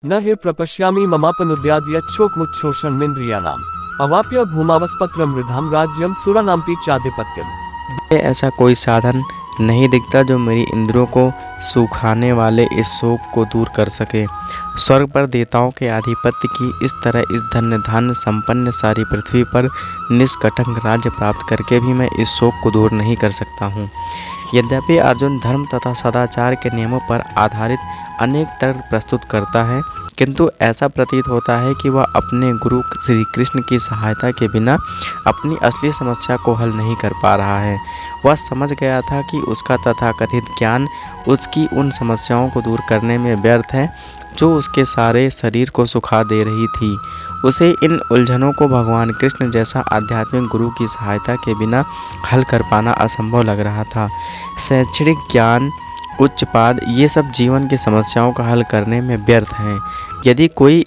न हि प्रपश्यामि ममापनुद्याद्यच्छोकमुच्छोषणमिन्द्रियाणाम् अवाप्य भूमावस्पत्रं मृधाम राज्यम सुरानाम्पि चाधिपत्यम। मुझे ऐसा कोई साधन नहीं दिखता जो मेरी इंद्रियों को सुखाने वाले इस शोक को दूर कर सके। स्वर्ग पर देवताओं के आधिपत्य की इस तरह इस धन्य धान्य संपन्न सारी पृथ्वी पर निष्कंटक राज्य प्राप्त करके भी मैं इस शोक को दूर नहीं कर सकता हूँ। यद्यपि अर्जुन धर्म तथा सदाचार के नियमों पर आधारित अनेक तर्क प्रस्तुत करता है, किंतु ऐसा प्रतीत होता है कि वह अपने गुरु श्री कृष्ण की सहायता के बिना अपनी असली समस्या को हल नहीं कर पा रहा है। वह समझ गया था कि उसका तथाकथित ज्ञान उसकी उन समस्याओं को दूर करने में व्यर्थ है जो उसके सारे शरीर को सुखा दे रही थी। उसे इन उलझनों को भगवान कृष्ण जैसा आध्यात्मिक गुरु की सहायता के बिना हल कर पाना असंभव लग रहा था। शैक्षणिक ज्ञान, उच्च पाद, ये सब जीवन की समस्याओं का हल करने में व्यर्थ हैं। यदि कोई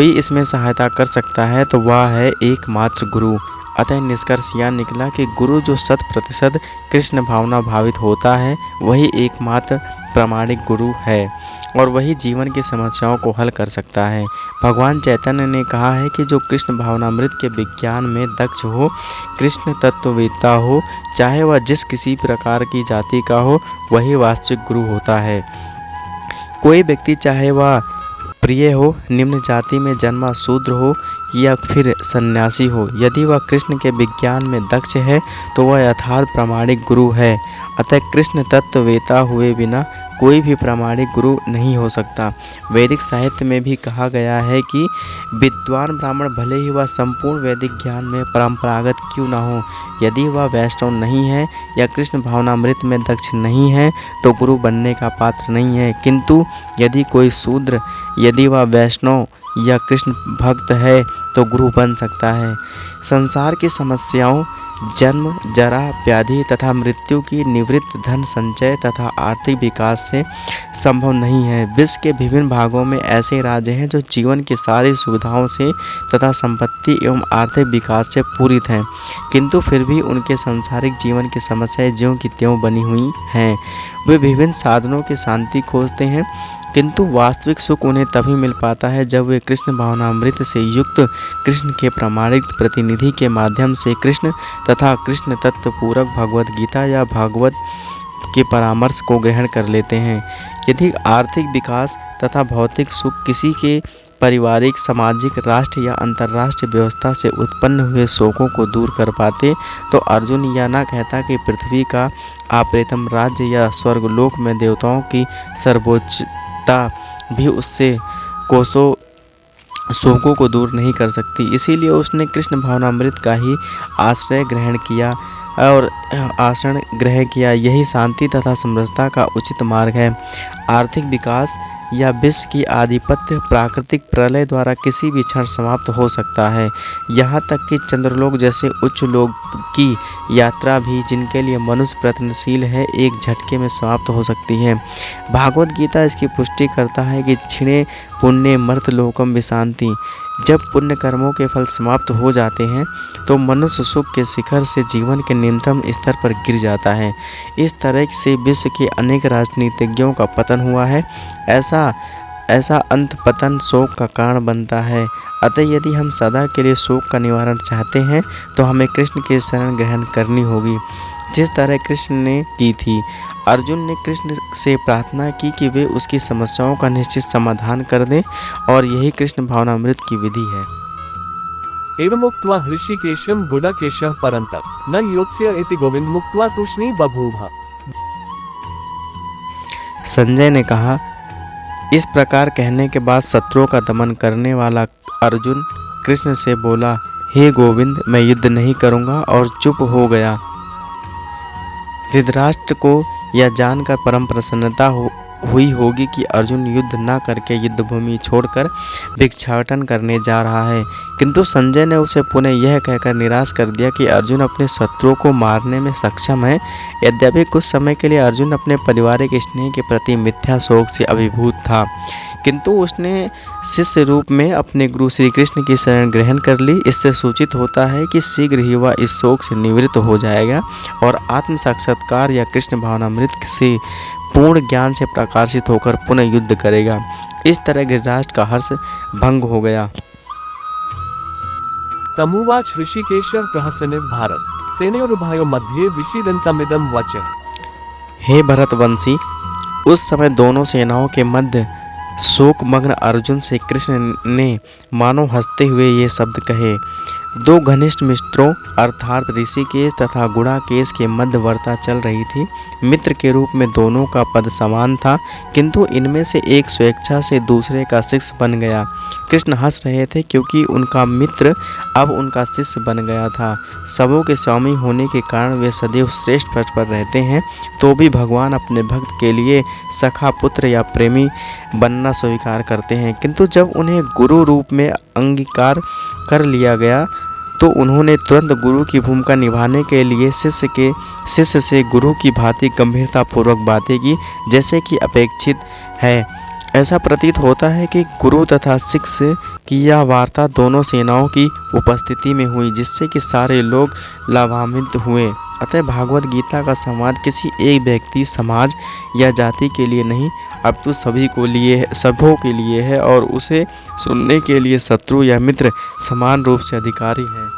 इसमें सहायता कर सकता है तो वह है एकमात्र गुरु। अतः निष्कर्ष यह निकला कि गुरु जो 100% कृष्ण भावना भावित होता है वही एकमात्र प्रामाणिक गुरु है और वही जीवन की समस्याओं को हल कर सकता है। भगवान चैतन्य ने कहा है कि जो कृष्ण भावनामृत के विज्ञान में दक्ष हो, कृष्ण तत्ववेत्ता हो, चाहे वह जिस किसी प्रकार की जाति का हो, वही वास्तविक गुरु होता है। कोई व्यक्ति चाहे वह प्रिय हो, निम्न जाति में जन्मा शूद्र हो या फिर सन्यासी हो, यदि वह कृष्ण के विज्ञान में दक्ष है तो वह यथार्थ प्रामाणिक गुरु है। अतः कृष्ण तत्ववेत्ता हुए बिना कोई भी प्रामाणिक गुरु नहीं हो सकता। वैदिक साहित्य में भी कहा गया है कि विद्वान ब्राह्मण भले ही वह संपूर्ण वैदिक ज्ञान में परंपरागत क्यों न हो, यदि वह वैष्णव नहीं है या कृष्ण भावनामृत में दक्ष नहीं है तो गुरु बनने का पात्र नहीं है। किंतु यदि कोई शूद्र, यदि वह वैष्णव या कृष्ण भक्त है तो गुरु बन सकता है। संसार की समस्याओं, जन्म, जरा, व्याधि तथा मृत्यु की निवृत्ति धन संचय तथा आर्थिक विकास से संभव नहीं है। विश्व के विभिन्न भागों में ऐसे राज्य हैं जो जीवन की सारी सुविधाओं से तथा संपत्ति एवं आर्थिक विकास से पूरित हैं, किंतु फिर भी उनके सांसारिक जीवन की समस्याएं ज्यों की त्यों बनी हुई हैं। वे विभिन्न साधनों की शांति खोजते हैं, किंतु वास्तविक सुख उन्हें तभी मिल पाता है जब वे कृष्ण भावनामृत से युक्त कृष्ण के प्रामाणिक प्रतिनिधि के माध्यम से कृष्ण तथा कृष्ण तत्व पूरक भगवद गीता या भागवत के परामर्श को ग्रहण कर लेते हैं। यदि आर्थिक विकास तथा भौतिक सुख किसी के पारिवारिक, सामाजिक, राष्ट्र या अंतर्राष्ट्रीय व्यवस्था से उत्पन्न हुए शोकों को दूर कर पाते तो अर्जुन यह न कहता कि पृथ्वी का आप्रेतम राज्य या स्वर्गलोक में देवताओं की सर्वोच्चता भी उससे कोसों शोकों को दूर नहीं कर सकती। इसीलिए उसने कृष्ण भावनामृत का ही आश्रय ग्रहण किया और आसन ग्रहण किया। यही शांति तथा समरसता का उचित मार्ग है। आर्थिक विकास या विश्व की आधिपत्य प्राकृतिक प्रलय द्वारा किसी भी क्षण समाप्त हो सकता है। यहाँ तक कि चंद्रलोक जैसे उच्च लोक की यात्रा भी, जिनके लिए मनुष्य प्रयत्नशील है, एक झटके में समाप्त हो सकती है। भागवत गीता इसकी पुष्टि करता है कि क्षीणे पुण्य मर्त लोकम विशांति। जब पुण्य कर्मों के फल समाप्त हो जाते हैं तो मनुष्य सुख के शिखर से जीवन के निम्नतम स्तर पर गिर जाता है। इस तरह से विश्व के अनेक राजनीतिज्ञों का पतन हुआ है। ऐसा अंत पतन शोक का कारण बनता है। अतः यदि हम सदा के लिए शोक का निवारण चाहते हैं तो हमें कृष्ण की शरण ग्रहण करनी होगी, जिस तरह कृष्ण ने की थी। अर्जुन ने कृष्ण से प्रार्थना की कि वे उसकी समस्याओं का निश्चित समाधान कर दें और यही कृष्ण भावनामृत की विधि है। एवमुक्त्वा हृषिकेशं गुडकेशः परन्तप न योत्स्य इति गोविंद मुक्त्वा तूष्णी बभूव। संजय ने कहा, इस प्रकार कहने के बाद शत्रुओं का दमन करने वाला अर्जुन कृष्ण से बोला, हे गोविंद, मैं युद्ध नहीं करूँगा, और चुप हो गया। धृतराष्ट्र को यह जानकर परम प्रसन्नता हुई होगी कि अर्जुन युद्ध न करके युद्धभूमि छोड़कर भिक्षाटन करने जा रहा है, किंतु संजय ने उसे पुनः यह कहकर निराश कर दिया कि अर्जुन अपने शत्रुओं को मारने में सक्षम है। यद्यपि कुछ समय के लिए अर्जुन अपने पारिवारिक स्नेह के प्रति मिथ्या शोक से अभिभूत था, किंतु उसने शिष्य रूप में अपने गुरु श्री कृष्ण की शरण ग्रहण कर ली। इससे सूचित होता है कि शीघ्र ही वह इस शोक से निवृत्त हो जाएगा और आत्म साक्षात्कार या कृष्ण भावनामृत से पूर्ण ज्ञान से प्रकाशित होकर पुनः युद्ध करेगा। इस तरह धृतराष्ट्र का हर्ष भंग हो गया। तमुवाच ऋषिकेशः प्रहसने भारत सेनयोरुभयो मध्ये विषीदन्तमिदं वचः। हे भरतवंशी, उस समय दोनों सेनाओं के मध्य शोकमग्न अर्जुन से कृष्ण ने मानो हंसते हुए ये शब्द कहे। दो घनिष्ठ मित्रों अर्थात ऋषिकेश तथा गुड़ाकेश के मध्य वार्ता चल रही थी। मित्र के रूप में दोनों का पद समान था, किंतु इनमें से एक स्वेच्छा से दूसरे का शिष्य बन गया। कृष्ण हंस रहे थे क्योंकि उनका मित्र अब उनका शिष्य बन गया था। सबों के स्वामी होने के कारण वे सदैव श्रेष्ठ पद पर रहते हैं, तो भी भगवान अपने भक्त के लिए सखा, पुत्र या प्रेमी बनना स्वीकार करते हैं। किंतु जब उन्हें गुरु रूप में अंगीकार कर लिया गया तो उन्होंने तुरंत गुरु की भूमिका निभाने के लिए शिष्य से गुरु की भांति गंभीरतापूर्वक बातें की, जैसे कि अपेक्षित है। ऐसा प्रतीत होता है कि गुरु तथा शिष्य की यह वार्ता दोनों सेनाओं की उपस्थिति में हुई, जिससे कि सारे लोग लाभान्वित हुए। अतः भागवत गीता का संवाद किसी एक व्यक्ति, समाज या जाति के लिए नहीं, अब तो सबों के लिए है, और उसे सुनने के लिए शत्रु या मित्र समान रूप से अधिकारी हैं।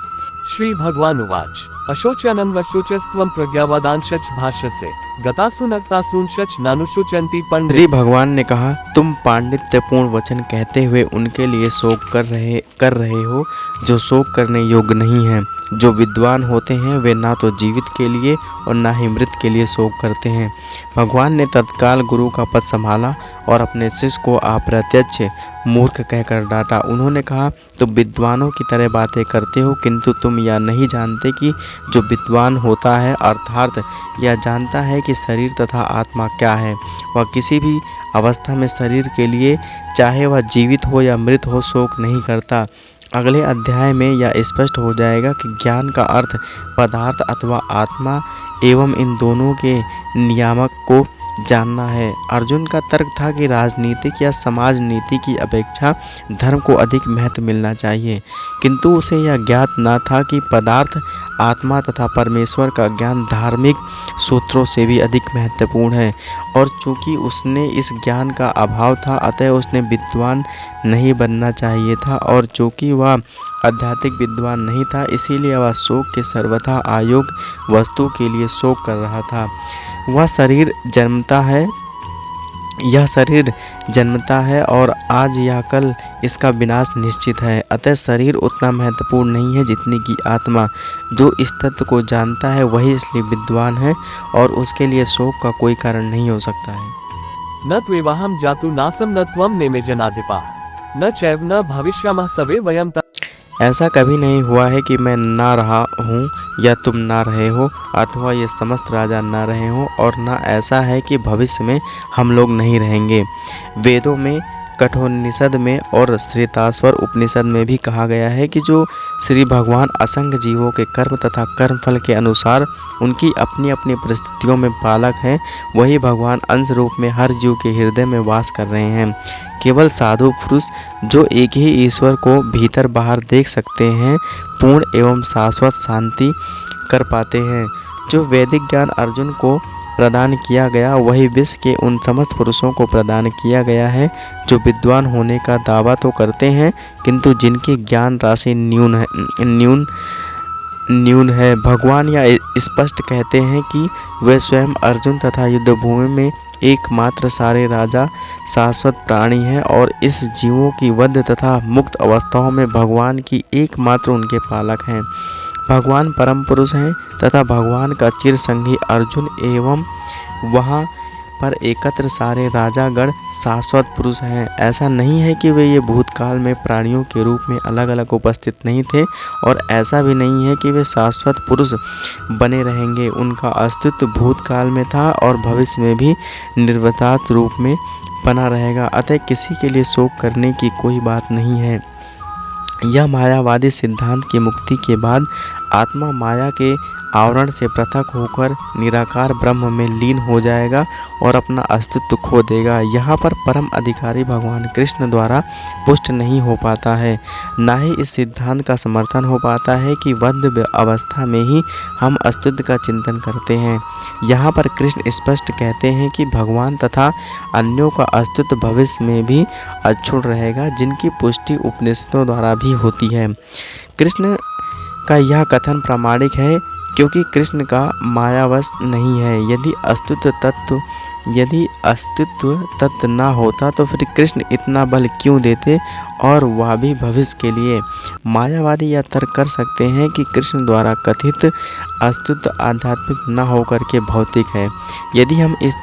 श्री भगवान उवाच अशोच्यानन्वशोचस्त्वं प्रज्ञावादांशच भाष्यसे गतासु नक्तासूंशच नानुशोचन्ति पंडित। श्री भगवान ने कहा, तुम पांडित्यपूर्ण वचन कहते हुए उनके लिए शोक कर रहे हो जो शोक करने योग्य नहीं है। जो विद्वान होते हैं वे ना तो जीवित के लिए और ना ही मृत के लिए शोक करते हैं। भगवान ने तत्काल गुरु का पद संभाला और अपने शिष्य को अप्रत्यक्ष मूर्ख कहकर डांटा। उन्होंने कहा, तुम विद्वानों की तरह बातें करते हो, किंतु तुम यह नहीं जानते कि जो विद्वान होता है अर्थात यह जानता है कि शरीर तथा आत्मा क्या है, वह किसी भी अवस्था में शरीर के लिए, चाहे वह जीवित हो या मृत हो, शोक नहीं करता। अगले अध्याय में यह स्पष्ट हो जाएगा कि ज्ञान का अर्थ पदार्थ अथवा आत्मा एवं इन दोनों के नियामक को जानना है। अर्जुन का तर्क था कि राजनीतिक या समाज नीति की अपेक्षा धर्म को अधिक महत्व मिलना चाहिए, किंतु उसे यह ज्ञात न था कि पदार्थ, आत्मा तथा परमेश्वर का ज्ञान धार्मिक सूत्रों से भी अधिक महत्वपूर्ण है। और चूंकि उसने इस ज्ञान का अभाव था, अतः उसने विद्वान नहीं बनना चाहिए था, और चूंकि वह आध्यात्मिक विद्वान नहीं था, इसीलिए वह शोक के सर्वथा अयोग्य वस्तु के लिए शोक कर रहा था। यह शरीर जन्मता है और आज या कल इसका विनाश निश्चित है। अतः शरीर उतना महत्वपूर्ण नहीं है जितनी कि आत्मा। जो इस तत्व को जानता है वही इसलिए विद्वान है, और उसके लिए शोक का कोई कारण नहीं हो सकता है। न त्वेवाहं जातु नासं न त्वं नेमे जनाधिपा न चैव न भविष्यामः सवे वयं। ऐसा कभी नहीं हुआ है कि मैं ना रहा हूँ या तुम ना रहे हो, अथवा ये समस्त राजा ना रहे हो, और ना ऐसा है कि भविष्य में हम लोग नहीं रहेंगे। वेदों में, कठोपनिषद में और श्वेताश्वर उपनिषद में भी कहा गया है कि जो श्री भगवान असंख्य जीवों के कर्म तथा कर्मफल के अनुसार उनकी अपनी अपनी परिस्थितियों में पालक हैं, वही भगवान अंश रूप में हर जीव के हृदय में वास कर रहे हैं। केवल साधु पुरुष जो एक ही ईश्वर को भीतर बाहर देख सकते हैं, पूर्ण एवं शाश्वत शांति कर पाते हैं। जो वैदिक ज्ञान अर्जुन को प्रदान किया गया, वही विश्व के उन समस्त पुरुषों को प्रदान किया गया है जो विद्वान होने का दावा तो करते हैं, किंतु जिनकी ज्ञान राशि न्यून है। भगवान यह स्पष्ट कहते हैं कि वे स्वयं अर्जुन तथा युद्धभूमि में एकमात्र सारे राजा शाश्वत प्राणी हैं, और इस जीवों की वध तथा मुक्त अवस्थाओं में भगवान की एकमात्र उनके पालक हैं। भगवान परम पुरुष हैं तथा भगवान का चिर संगी अर्जुन एवं वहाँ पर एकत्र सारे राजागण शाश्वत पुरुष हैं। ऐसा नहीं है कि वे ये भूतकाल में प्राणियों के रूप में अलग अलग उपस्थित नहीं थे, और ऐसा भी नहीं है कि वे शाश्वत पुरुष बने रहेंगे। उनका अस्तित्व भूतकाल में था और भविष्य में भी निर्विकार रूप में बना रहेगा। अतः किसी के लिए शोक करने की कोई बात नहीं है। यह मायावादी सिद्धांत की मुक्ति के बाद आत्मा माया के आवरण से पृथक होकर निराकार ब्रह्म में लीन हो जाएगा और अपना अस्तित्व खो देगा। यहाँ पर परम अधिकारी भगवान कृष्ण द्वारा पुष्ट नहीं हो पाता है। न ही इस सिद्धांत का समर्थन हो पाता है कि बद्ध अवस्था में ही हम अस्तित्व का चिंतन करते हैं। यहाँ पर कृष्ण स्पष्ट कहते हैं कि भगवान तथा अन्यों का अस्तित्व भविष्य में भी अक्षुण्ण रहेगा, जिनकी पुष्टि उपनिषदों द्वारा भी होती है। कृष्ण का यह कथन प्रामाणिक है क्योंकि कृष्ण का मायावश नहीं है। यदि अस्तित्व तत्व न होता तो फिर कृष्ण इतना बल क्यों देते, और वह भी भविष्य के लिए। मायावादी यह तर्क कर सकते हैं कि कृष्ण द्वारा कथित अस्तित्व आध्यात्मिक न होकर के भौतिक है। यदि हम इस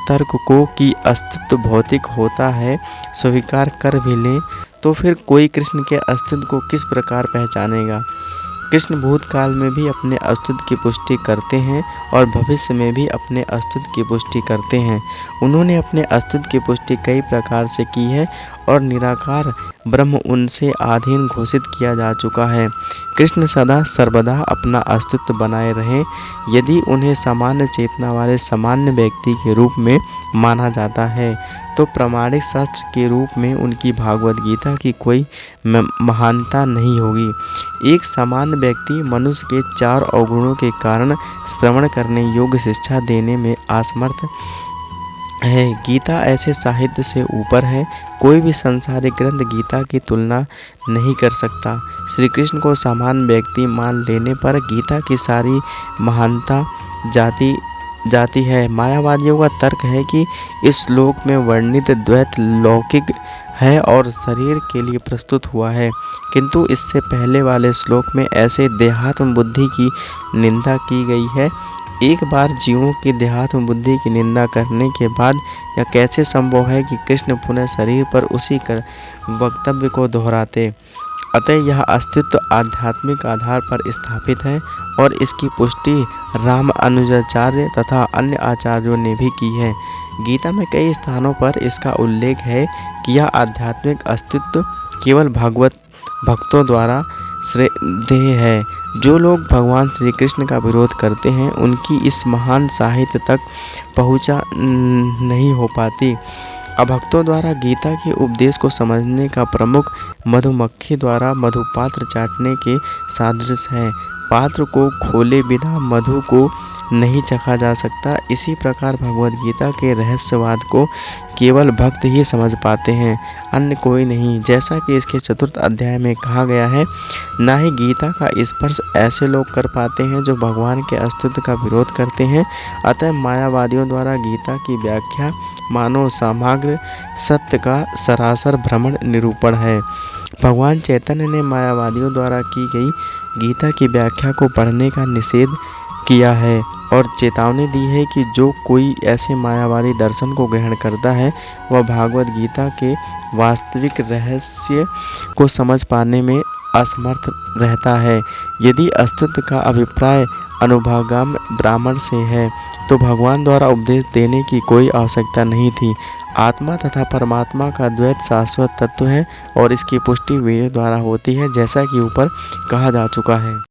तर्क को कि अस्तित्व भौतिक होता है स्वीकार कर भी लें तो फिर कोई कृष्ण के अस्तित्व को किस प्रकार पहचानेगा। कृष्ण भूतकाल में भी अपने अस्तित्व की पुष्टि करते हैं और भविष्य में भी अपने अस्तित्व की पुष्टि करते हैं। उन्होंने अपने अस्तित्व की पुष्टि कई प्रकार से की है और निराकार ब्रह्म उनसे अधीन घोषित किया जा चुका है। कृष्ण सदा सर्वदा अपना अस्तित्व बनाए रहें। यदि उन्हें सामान्य चेतना वाले सामान्य व्यक्ति के रूप में माना जाता है तो प्रामाणिक शास्त्र के रूप में उनकी भागवत गीता की कोई महानता नहीं होगी। एक सामान्य व्यक्ति मनुष्य के 4 अवगुणों के कारण श्रवण करने योग्य शिक्षा देने में असमर्थ है। गीता ऐसे साहित्य से ऊपर है। कोई भी संसारिक ग्रंथ गीता की तुलना नहीं कर सकता। श्री कृष्ण को सामान्य व्यक्ति मान लेने पर गीता की सारी महानता जाती है। मायावादियों का तर्क है कि इस श्लोक में वर्णित द्वैत लौकिक है और शरीर के लिए प्रस्तुत हुआ है, किंतु इससे पहले वाले श्लोक में ऐसे देहात्म बुद्धि की निंदा की गई है। एक बार जीवों की देहात्म बुद्धि की निंदा करने के बाद यह कैसे संभव है कि कृष्ण पुनः शरीर पर उसी वक्तव्य को दोहराते। अतः यह अस्तित्व आध्यात्मिक आधार पर स्थापित है और इसकी पुष्टि राम अनुजाचार्य तथा अन्य आचार्यों ने भी की है। गीता में कई स्थानों पर इसका उल्लेख है कि यह आध्यात्मिक अस्तित्व केवल भक्तों द्वारा श्रेय है। जो लोग भगवान श्री कृष्ण का विरोध करते हैं उनकी इस महान साहित्य तक पहुँचा नहीं हो पाती। अभक्तों द्वारा गीता के उपदेश को समझने का प्रमुख मधुमक्खी द्वारा मधुपात्र चाटने के सादृश है। पात्र को खोले बिना मधु को नहीं चखा जा सकता। इसी प्रकार भगवद गीता के रहस्यवाद को केवल भक्त ही समझ पाते हैं, अन्य कोई नहीं। जैसा कि इसके 4th अध्याय में कहा गया है, ना ही गीता का स्पर्श ऐसे लोग कर पाते हैं जो भगवान के अस्तित्व का विरोध करते हैं। अतः मायावादियों द्वारा गीता की व्याख्या मानव समग्र सत्य का सरासर भ्रमण निरूपण है। भगवान चैतन्य ने मायावादियों द्वारा की गई गीता की व्याख्या को पढ़ने का निषेध किया है और चेतावनी दी है कि जो कोई ऐसे मायावादी दर्शन को ग्रहण करता है वह भागवत गीता के वास्तविक रहस्य को समझ पाने में असमर्थ रहता है। यदि अस्तित्व का अभिप्राय अनुभागाम ब्राह्मण से है तो भगवान द्वारा उपदेश देने की कोई आवश्यकता नहीं थी। आत्मा तथा परमात्मा का द्वैत शाश्वत तत्व है और इसकी पुष्टि वेद द्वारा होती है, जैसा कि ऊपर कहा जा चुका है।